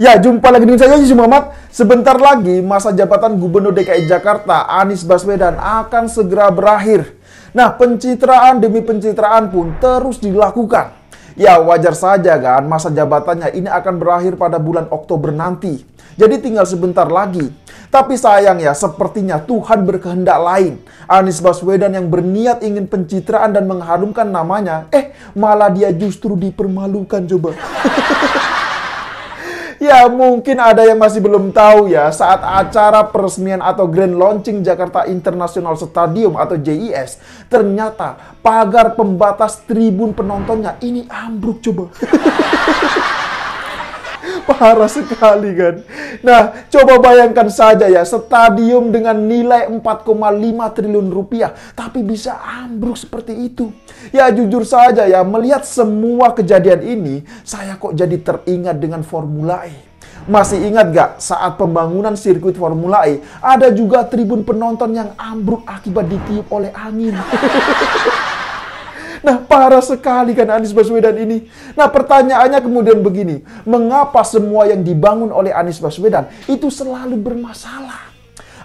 Ya, jumpa lagi dengan saya Yusuf Muhammad. Sebentar lagi masa jabatan Gubernur DKI Jakarta Anies Baswedan akan segera berakhir. Nah, pencitraan demi pencitraan pun terus dilakukan. Ya, wajar saja kan masa jabatannya ini akan berakhir pada bulan Oktober nanti. Jadi tinggal sebentar lagi. Tapi sayang ya, sepertinya Tuhan berkehendak lain. Anies Baswedan yang berniat ingin pencitraan dan mengharumkan namanya, malah dia justru dipermalukan coba. Ya, mungkin ada yang masih belum tahu ya, saat acara peresmian atau grand launching Jakarta International Stadium atau JIS, ternyata pagar pembatas tribun penontonnya ini ambruk coba. Parah sekali kan. Nah, coba bayangkan saja ya, stadium dengan nilai 4,5 triliun rupiah, tapi bisa ambruk seperti itu. Ya, jujur saja ya, melihat semua kejadian ini, saya kok jadi teringat dengan Formula E. Masih ingat gak saat pembangunan sirkuit Formula E, ada juga tribun penonton yang ambruk akibat ditiup oleh angin. Nah, parah sekali kan Anies Baswedan ini. Nah, pertanyaannya kemudian begini, mengapa semua yang dibangun oleh Anies Baswedan itu selalu bermasalah?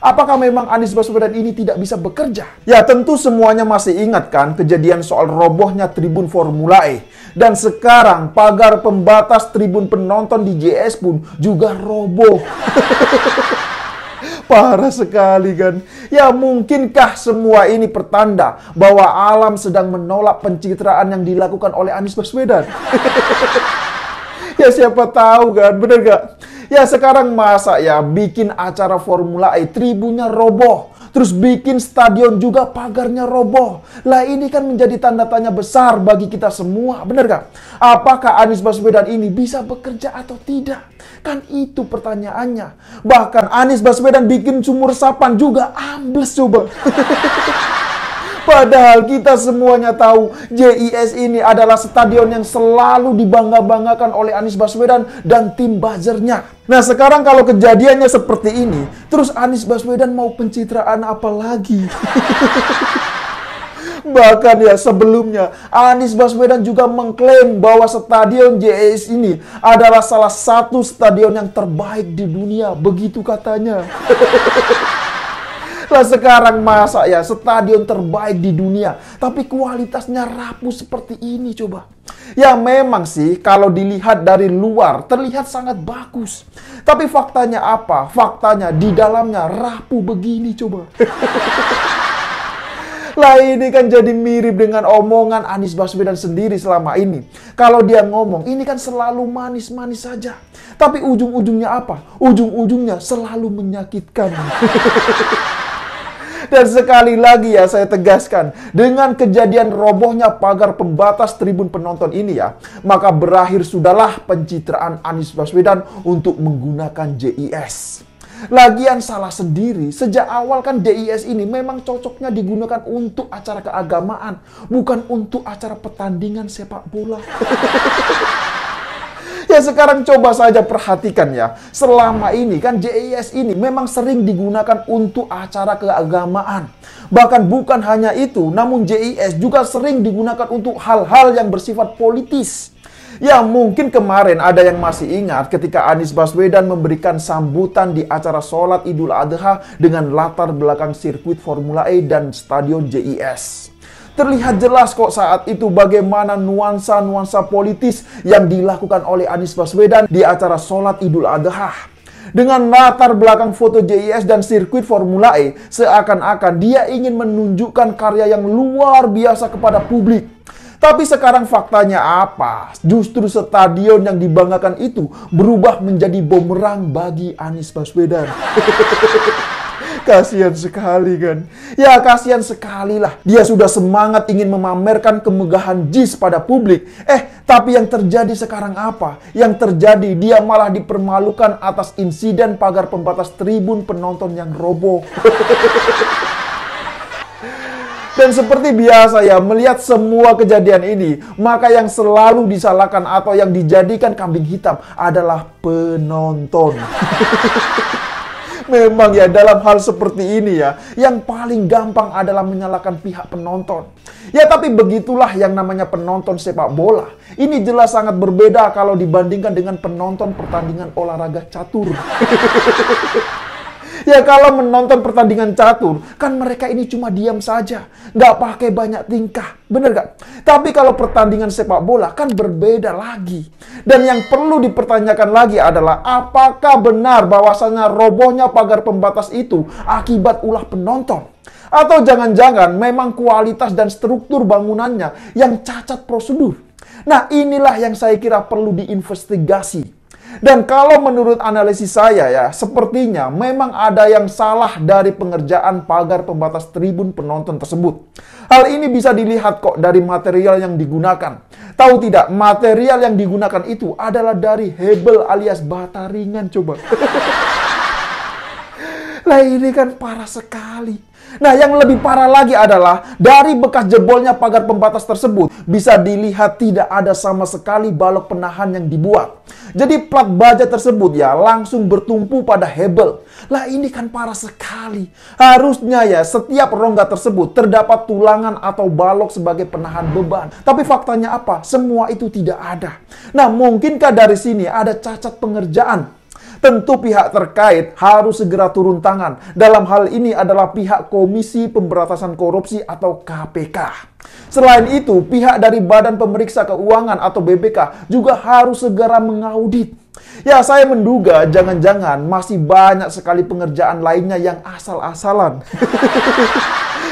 Apakah memang Anies Baswedan ini tidak bisa bekerja? Ya, tentu semuanya masih ingat kan kejadian soal robohnya tribun Formula E. Dan sekarang pagar pembatas tribun penonton di JS pun juga roboh. Parah sekali kan. Ya, mungkinkah semua ini pertanda bahwa alam sedang menolak pencitraan yang dilakukan oleh Anies Baswedan? Ya, siapa tahu kan, bener gak? Ya, sekarang masa ya bikin acara Formula E tribunnya roboh, terus bikin stadion juga pagarnya roboh. Lah, ini kan menjadi tanda tanya besar bagi kita semua, bener gak? Apakah Anies Baswedan ini bisa bekerja atau tidak? Kan itu pertanyaannya. Bahkan Anies Baswedan bikin sumur resapan juga ambles coba. Padahal kita semuanya tahu JIS ini adalah stadion yang selalu dibangga-banggakan oleh Anies Baswedan dan tim buzzernya. Nah, sekarang kalau kejadiannya seperti ini, terus Anies Baswedan mau pencitraan apa lagi? Bahkan ya sebelumnya, Anies Baswedan juga mengklaim bahwa stadion JIS ini adalah salah satu stadion yang terbaik di dunia. Begitu katanya. Lah, sekarang masa ya stadion terbaik di dunia, tapi kualitasnya rapuh seperti ini coba. Ya, memang sih kalau dilihat dari luar terlihat sangat bagus. Tapi faktanya apa? Faktanya di dalamnya rapuh begini coba. Lah, ini kan jadi mirip dengan omongan Anies Baswedan sendiri selama ini. Kalau dia ngomong, ini kan selalu manis-manis saja. Tapi ujung-ujungnya apa? Ujung-ujungnya selalu menyakitkan. Dan sekali lagi ya saya tegaskan, dengan kejadian robohnya pagar pembatas tribun penonton ini ya, maka berakhir sudahlah pencitraan Anies Baswedan untuk menggunakan JIS. Lagian salah sendiri, sejak awal kan JIS ini memang cocoknya digunakan untuk acara keagamaan, bukan untuk acara pertandingan sepak bola. Ya, sekarang coba saja perhatikan ya. Selama ini kan JIS ini memang sering digunakan untuk acara keagamaan. Bahkan bukan hanya itu, namun JIS juga sering digunakan untuk hal-hal yang bersifat politis. Ya, mungkin kemarin ada yang masih ingat ketika Anies Baswedan memberikan sambutan di acara sholat Idul Adha dengan latar belakang sirkuit Formula E dan stadion JIS. Terlihat jelas kok saat itu bagaimana nuansa-nuansa politis yang dilakukan oleh Anies Baswedan di acara sholat Idul Adha. Dengan latar belakang foto JIS dan sirkuit Formula E, seakan-akan dia ingin menunjukkan karya yang luar biasa kepada publik. Tapi sekarang faktanya apa? Justru stadion yang dibanggakan itu berubah menjadi bumerang bagi Anies Baswedan. Kasihan sekali kan. Ya, kasihan sekali lah. Dia sudah semangat ingin memamerkan kemegahan JIS pada publik. Tapi yang terjadi sekarang apa? Yang terjadi dia malah dipermalukan atas insiden pagar pembatas tribun penonton yang roboh. Dan seperti biasa ya, melihat semua kejadian ini, maka yang selalu disalahkan atau yang dijadikan kambing hitam adalah penonton. Memang ya, dalam hal seperti ini ya, yang paling gampang adalah menyalahkan pihak penonton. Ya, tapi begitulah yang namanya penonton sepak bola. Ini jelas sangat berbeda kalau dibandingkan dengan penonton pertandingan olahraga catur. Ya, kalau menonton pertandingan catur, kan mereka ini cuma diam saja. Nggak pakai banyak tingkah. Bener gak? Tapi kalau pertandingan sepak bola, kan berbeda lagi. Dan yang perlu dipertanyakan lagi adalah, apakah benar bahwasannya robohnya pagar pembatas itu akibat ulah penonton? Atau jangan-jangan memang kualitas dan struktur bangunannya yang cacat prosedur? Nah, inilah yang saya kira perlu diinvestigasi. Dan kalau menurut analisis saya ya, sepertinya memang ada yang salah dari pengerjaan pagar pembatas tribun penonton tersebut. Hal ini bisa dilihat kok dari material yang digunakan. Tahu tidak, material yang digunakan itu adalah dari hebel alias bata ringan, coba. Lah, ini kan parah sekali. Nah, yang lebih parah lagi adalah dari bekas jebolnya pagar pembatas tersebut bisa dilihat tidak ada sama sekali balok penahan yang dibuat. Jadi plat baja tersebut ya langsung bertumpu pada hebel. Lah, ini kan parah sekali. Harusnya ya setiap rongga tersebut terdapat tulangan atau balok sebagai penahan beban. Tapi faktanya apa? Semua itu tidak ada. Nah, mungkinkah dari sini ada cacat pengerjaan? Tentu pihak terkait harus segera turun tangan. Dalam hal ini adalah pihak Komisi Pemberantasan Korupsi atau KPK. Selain itu, pihak dari Badan Pemeriksa Keuangan atau BPK juga harus segera mengaudit. Ya, saya menduga jangan-jangan masih banyak sekali pengerjaan lainnya yang asal-asalan.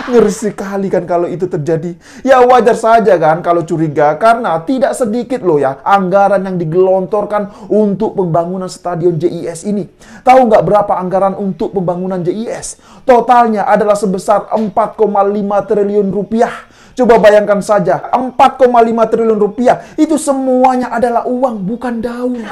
Ngeri sekali kan kalau itu terjadi. Ya, wajar saja kan kalau curiga, karena tidak sedikit loh ya anggaran yang digelontorkan untuk pembangunan stadion JIS ini. Tahu nggak berapa anggaran untuk pembangunan JIS? Totalnya adalah sebesar 4,5 triliun rupiah. Coba bayangkan saja, 4,5 triliun rupiah itu semuanya adalah uang, bukan daun.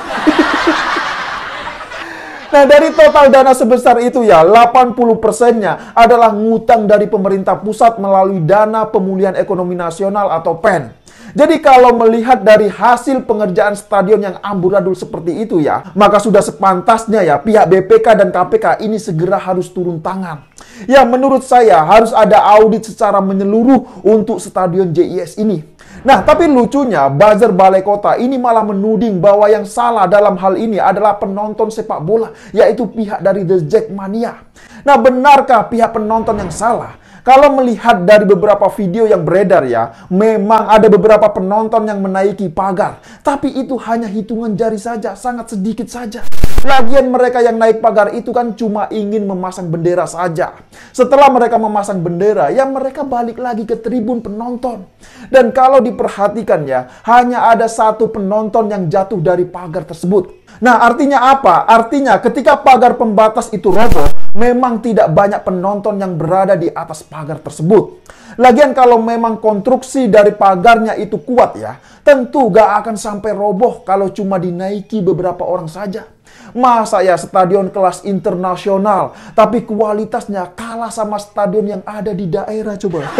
Nah, dari total dana sebesar itu ya, 80%-nya adalah ngutang dari pemerintah pusat melalui Dana Pemulihan Ekonomi Nasional atau PEN. Jadi kalau melihat dari hasil pengerjaan stadion yang amburadul seperti itu ya, maka sudah sepantasnya ya pihak BPK dan KPK ini segera harus turun tangan. Ya, menurut saya harus ada audit secara menyeluruh untuk stadion JIS ini. Nah, tapi lucunya buzzer Balai Kota ini malah menuding bahwa yang salah dalam hal ini adalah penonton sepak bola, yaitu pihak dari The Jackmania. Nah, benarkah pihak penonton yang salah? Kalau melihat dari beberapa video yang beredar ya, memang ada beberapa penonton yang menaiki pagar. Tapi itu hanya hitungan jari saja, sangat sedikit saja. Lagian mereka yang naik pagar itu kan cuma ingin memasang bendera saja. Setelah mereka memasang bendera, ya mereka balik lagi ke tribun penonton. Dan kalau diperhatikan ya, hanya ada satu penonton yang jatuh dari pagar tersebut. Nah, artinya apa? Artinya ketika pagar pembatas itu roboh, memang tidak banyak penonton yang berada di atas pagar tersebut. Lagian kalau memang konstruksi dari pagarnya itu kuat ya, tentu gak akan sampai roboh kalau cuma dinaiki beberapa orang saja. Masa ya stadion kelas internasional, tapi kualitasnya kalah sama stadion yang ada di daerah, coba.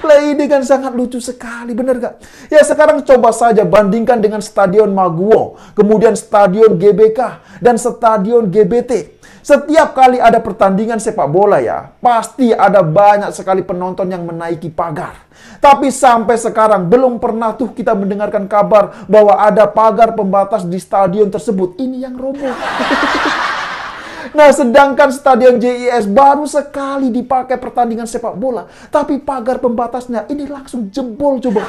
Lah, ini kan sangat lucu sekali, bener gak? Ya, sekarang coba saja bandingkan dengan Stadion Maguwo, kemudian Stadion GBK, dan Stadion GBT. Setiap kali ada pertandingan sepak bola ya, pasti ada banyak sekali penonton yang menaiki pagar. Tapi sampai sekarang belum pernah tuh kita mendengarkan kabar bahwa ada pagar pembatas di stadion tersebut. Ini yang roboh. Nah, sedangkan stadion JIS baru sekali dipakai pertandingan sepak bola, tapi pagar pembatasnya ini langsung jebol, coba.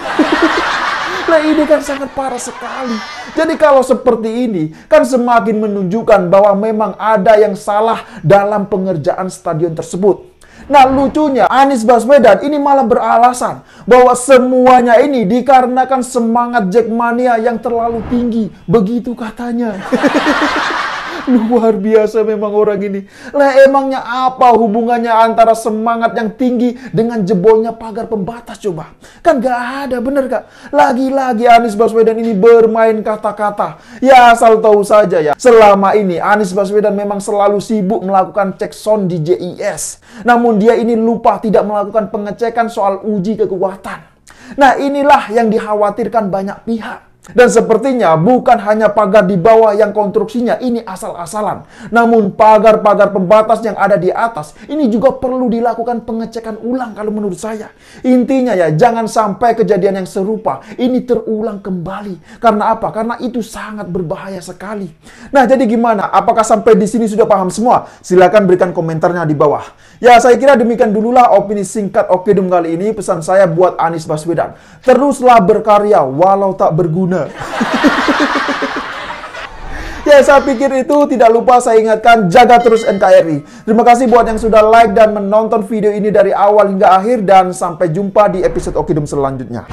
Nah, ini kan sangat parah sekali. Jadi kalau seperti ini, kan semakin menunjukkan bahwa memang ada yang salah dalam pengerjaan stadion tersebut. Nah, lucunya Anies Baswedan ini malah beralasan bahwa semuanya ini dikarenakan semangat Jackmania yang terlalu tinggi. Begitu katanya. Luar biasa memang orang ini. Lah, emangnya apa hubungannya antara semangat yang tinggi dengan jebolnya pagar pembatas, coba? Kan gak ada, bener gak? Lagi-lagi Anies Baswedan ini bermain kata-kata. Ya, asal tahu saja ya, selama ini Anies Baswedan memang selalu sibuk melakukan cek sound di JIS. Namun dia ini lupa tidak melakukan pengecekan soal uji kekuatan. Nah, inilah yang dikhawatirkan banyak pihak. Dan sepertinya bukan hanya pagar di bawah yang konstruksinya ini asal-asalan. Namun pagar-pagar pembatas yang ada di atas ini juga perlu dilakukan pengecekan ulang kalau menurut saya. Intinya ya, jangan sampai kejadian yang serupa ini terulang kembali. Karena apa? Karena itu sangat berbahaya sekali. Nah, jadi gimana? Apakah sampai di sini sudah paham semua? Silahkan berikan komentarnya di bawah. Ya, saya kira demikian dululah opini singkat Okedum kali ini. Pesan saya buat Anies Baswedan. Teruslah berkarya walau tak berguna. Ya, saya pikir itu. Tidak lupa saya ingatkan, jaga terus NKRI. Terima kasih buat yang sudah like dan menonton video ini dari awal hingga akhir. Dan sampai jumpa di episode Okedum selanjutnya.